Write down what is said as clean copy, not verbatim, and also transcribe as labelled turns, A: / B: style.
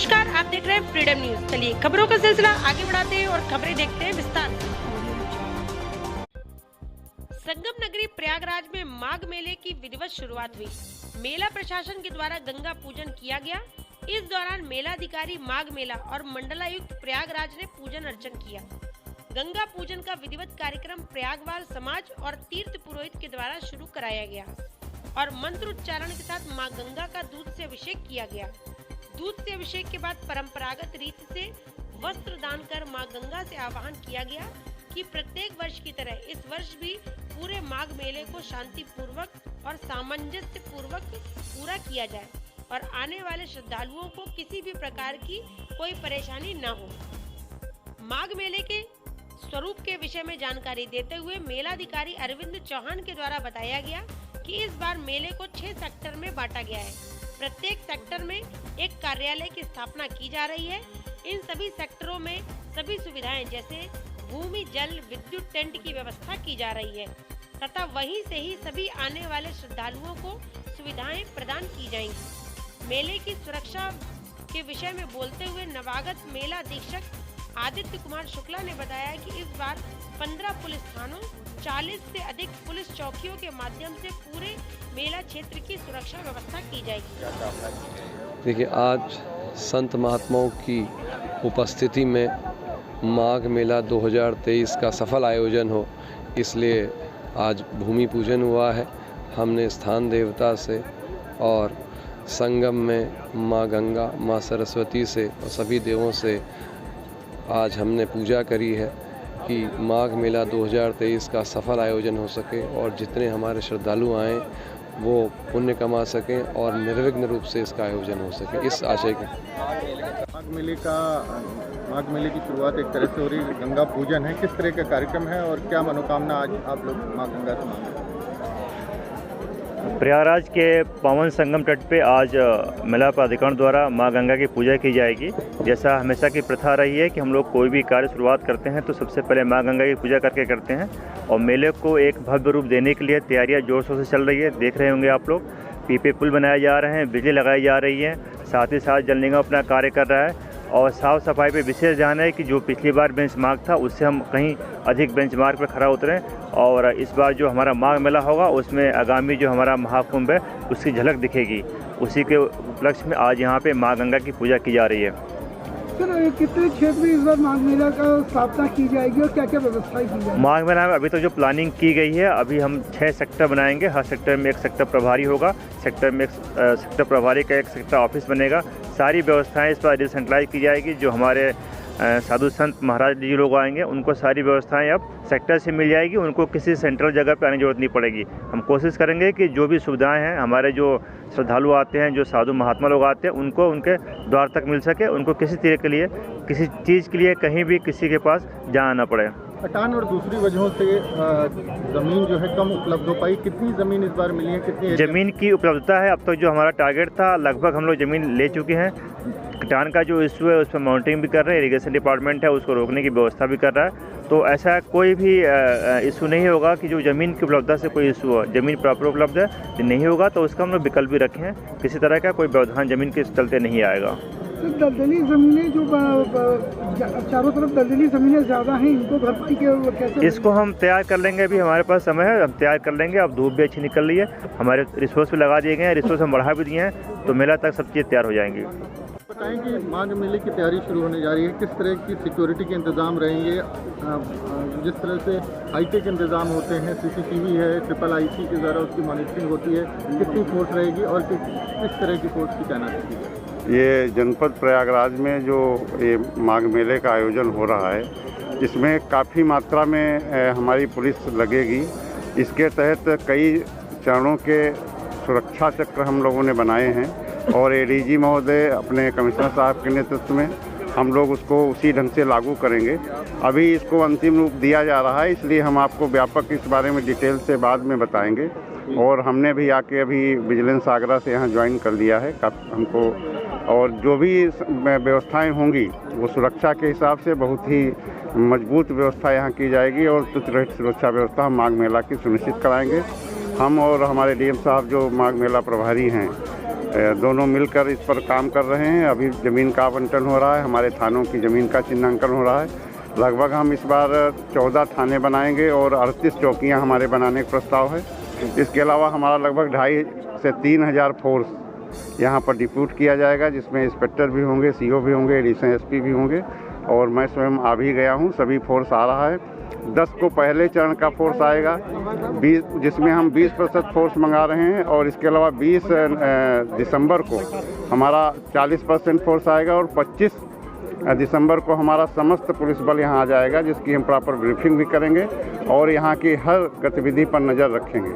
A: नमस्कार, आप देख रहे हैं फ्रीडम न्यूज। चलिए खबरों का सिलसिला आगे बढ़ाते हैं और खबरें देखते हैं विस्तार से। संगम नगरी प्रयागराज में माघ मेले की विधिवत शुरुआत हुई। मेला प्रशासन के द्वारा गंगा पूजन किया गया। इस दौरान मेलाधिकारी माघ मेला और मंडलायुक्त प्रयागराज ने पूजन अर्चन किया। गंगा पूजन का विधिवत कार्यक्रम प्रयागवाल समाज और तीर्थ पुरोहित के द्वारा शुरू कराया गया और मंत्र उच्चारण के साथ मां गंगा का दूध से अभिषेक किया गया। दूध से अभिषेक के बाद परंपरागत रीति से वस्त्र दान कर मां गंगा से आह्वान किया गया कि प्रत्येक वर्ष की तरह इस वर्ष भी पूरे माघ मेले को शांति पूर्वक और सामंजस्य पूर्वक पूरा किया जाए और आने वाले श्रद्धालुओं को किसी भी प्रकार की कोई परेशानी न हो। माघ मेले के स्वरूप के विषय में जानकारी देते हुए मेलाधिकारी अरविंद चौहान के द्वारा बताया गया कि इस बार मेले को 6 सेक्टर में बांटा गया है। प्रत्येक सेक्टर में एक कार्यालय की स्थापना की जा रही है। इन सभी सेक्टरों में सभी सुविधाएं जैसे भूमि, जल, विद्युत, टेंट की व्यवस्था की जा रही है तथा वहीं से ही सभी आने वाले श्रद्धालुओं को सुविधाएं प्रदान की जाएंगी। मेले की सुरक्षा के विषय में बोलते हुए नवागत मेला अधीक्षक आदित्य कुमार शुक्ला ने बताया कि इस बार 15 पुलिस थानों, 40 से अधिक पुलिस चौकियों के माध्यम से पूरे मेला क्षेत्र की सुरक्षा व्यवस्था की जाएगी।
B: देखिए, आज संत महात्माओं की उपस्थिति में माघ मेला 2023 का सफल आयोजन हो, इसलिए आज भूमि पूजन हुआ है। हमने स्थान देवता से और संगम में माँ गंगा, माँ सरस्वती से और सभी देवों से आज हमने पूजा करी है कि माघ मेला 2023 का सफल आयोजन हो सके और जितने हमारे श्रद्धालु आएँ वो पुण्य कमा सकें और निर्विघ्न रूप से इसका आयोजन हो सके, इस आशय के।
C: माघ मेले की शुरुआत एक तरह से हो रही है, गंगा पूजन है। किस तरह का कार्यक्रम है और क्या मनोकामना आज आप लोग माँ गंगा से मांगे?
D: प्रयागराज के पावन संगम तट पे आज मेला प्राधिकरण द्वारा मां गंगा की पूजा की जाएगी। जैसा हमेशा की प्रथा रही है कि हम लोग कोई भी कार्य शुरुआत करते हैं तो सबसे पहले मां गंगा की पूजा करके करते हैं और मेले को एक भव्य रूप देने के लिए तैयारियां जोर शोर से चल रही है। देख रहे होंगे आप लोग, पीपे पुल बनाए जा रहे हैं, बिजली लगाई जा रही है, साथ ही साथ जल निगम अपना कार्य कर रहा है और साफ़ सफाई पे विशेष ध्यान है कि जो पिछली बार बेंचमार्क था उससे हम कहीं अधिक बेंचमार्क पर खरा उतरें और इस बार जो हमारा माघ मेला होगा उसमें आगामी जो हमारा महाकुंभ है उसकी झलक दिखेगी। उसी के उपलक्ष्य में आज यहाँ पे माँ गंगा की पूजा की जा रही है।
E: सर, कितने क्षेत्र में इस बार माघ मेला का स्थापना की जाएगी और क्या क्या व्यवस्थाएं की जाएगी?
D: माघ मेला में अभी तो जो प्लानिंग की गई है, अभी हम 6 सेक्टर बनाएंगे। हर सेक्टर में एक सेक्टर प्रभारी होगा, सेक्टर में एक सेक्टर प्रभारी का एक सेक्टर ऑफिस बनेगा। सारी व्यवस्थाएं इस पर डिसेंट्रलाइज की जाएगी। जो हमारे साधु संत महाराज जी लोग आएंगे उनको सारी व्यवस्थाएं अब सेक्टर से मिल जाएगी, उनको किसी सेंट्रल जगह पे आने की जरूरत नहीं पड़ेगी। हम कोशिश करेंगे कि जो भी सुविधाएं हैं, हमारे जो श्रद्धालु आते हैं, जो साधु महात्मा लोग आते हैं, उनको उनके द्वार तक मिल सके, उनको किसी तरह के लिए, किसी चीज़ के लिए कहीं भी किसी के पास जाना ना पड़े।
C: अटान और दूसरी वजहों से ज़मीन जो है कम उपलब्ध हो पाई। कितनी ज़मीन इस बार मिली है? कितनी
D: ज़मीन की उपलब्धता है? अब तक जो हमारा टारगेट था लगभग हम लोग ज़मीन ले चुके हैं। कटान का जो इशू है उस पर मॉनिटरिंग भी कर रहे हैं, इरिगेशन डिपार्टमेंट है उसको रोकने की व्यवस्था भी कर रहा है। तो ऐसा कोई भी इशू नहीं होगा कि जो ज़मीन की उपलब्धता से कोई इशू हो। ज़मीन प्रॉपर उपलब्ध है, नहीं होगा तो उसका हम लोग विकल्प भी रखे हैं। किसी तरह का कोई व्यवधान ज़मीन के चलते नहीं आएगा।
E: दलदली ज़मीनें जो चारों तरफ दलदली ज़मीनें ज़्यादा हैं, इनको भर्ती के कैसे?
D: इसको हम तैयार कर लेंगे, अभी हमारे पास समय है, हम तैयार कर लेंगे। अब धूप भी अच्छी निकल रही है, हमारे रिसोर्स भी लगा दिए गए हैं, रिसोर्स हम बढ़ा भी दिए हैं, तो मेला तक सब चीज़ तैयार हो जाएंगी।
C: बताएं कि माघ मेले की तैयारी शुरू होने जा रही है, किस तरह की सिक्योरिटी के इंतज़ाम रहेंगे? जिस तरह से हाईटेक इंतज़ाम होते हैं, CCTV है, IIIC के द्वारा उसकी मॉनिटरिंग होती है, कितनी फोर्स रहेगी और किस तरह की फोर्स की तैनाती की जाएगी?
F: ये जनपद प्रयागराज में जो ये माघ मेले का आयोजन हो रहा है, इसमें काफ़ी मात्रा में हमारी पुलिस लगेगी। इसके तहत कई चरणों के सुरक्षा चक्र हम लोगों ने बनाए हैं और ADG महोदय अपने कमिश्नर साहब के नेतृत्व में हम लोग उसको उसी ढंग से लागू करेंगे। अभी इसको अंतिम रूप दिया जा रहा है, इसलिए हम आपको व्यापक इस बारे में डिटेल से बाद में बताएंगे। और हमने भी आके अभी विजिलेंस आगरा से यहाँ ज्वाइन कर लिया है हमको, और जो भी व्यवस्थाएं होंगी वो सुरक्षा के हिसाब से बहुत ही मजबूत व्यवस्था यहाँ की जाएगी और तुच्छ रहित सुरक्षा व्यवस्था हम माघ मेला की सुनिश्चित कराएंगे। हम और हमारे DM साहब जो माघ मेला प्रभारी हैं दोनों मिलकर इस पर काम कर रहे हैं। अभी ज़मीन का आवंटन हो रहा है, हमारे थानों की ज़मीन का चिन्हांकन हो रहा है। लगभग हम इस बार 14 थाने बनाएंगे और 38 चौकियां हमारे बनाने का प्रस्ताव है। इसके अलावा हमारा लगभग 2,500 से 3,000 फोर्स यहाँ पर डिप्यूट किया जाएगा, जिसमें इंस्पेक्टर भी होंगे, CO भी होंगे, एडिशनल SP भी होंगे और मैं स्वयं आ भी गया हूँ। सभी फोर्स आ रहा है। 10 को पहले चरण का फोर्स आएगा, 20 जिसमें हम 20% फोर्स मंगा रहे हैं और इसके अलावा 20 दिसंबर को हमारा 40% फोर्स आएगा और 25 दिसंबर को हमारा समस्त पुलिस बल यहाँ आ जाएगा, जिसकी हम प्रॉपर ब्रीफिंग भी करेंगे और यहाँ की हर गतिविधि पर नज़र रखेंगे।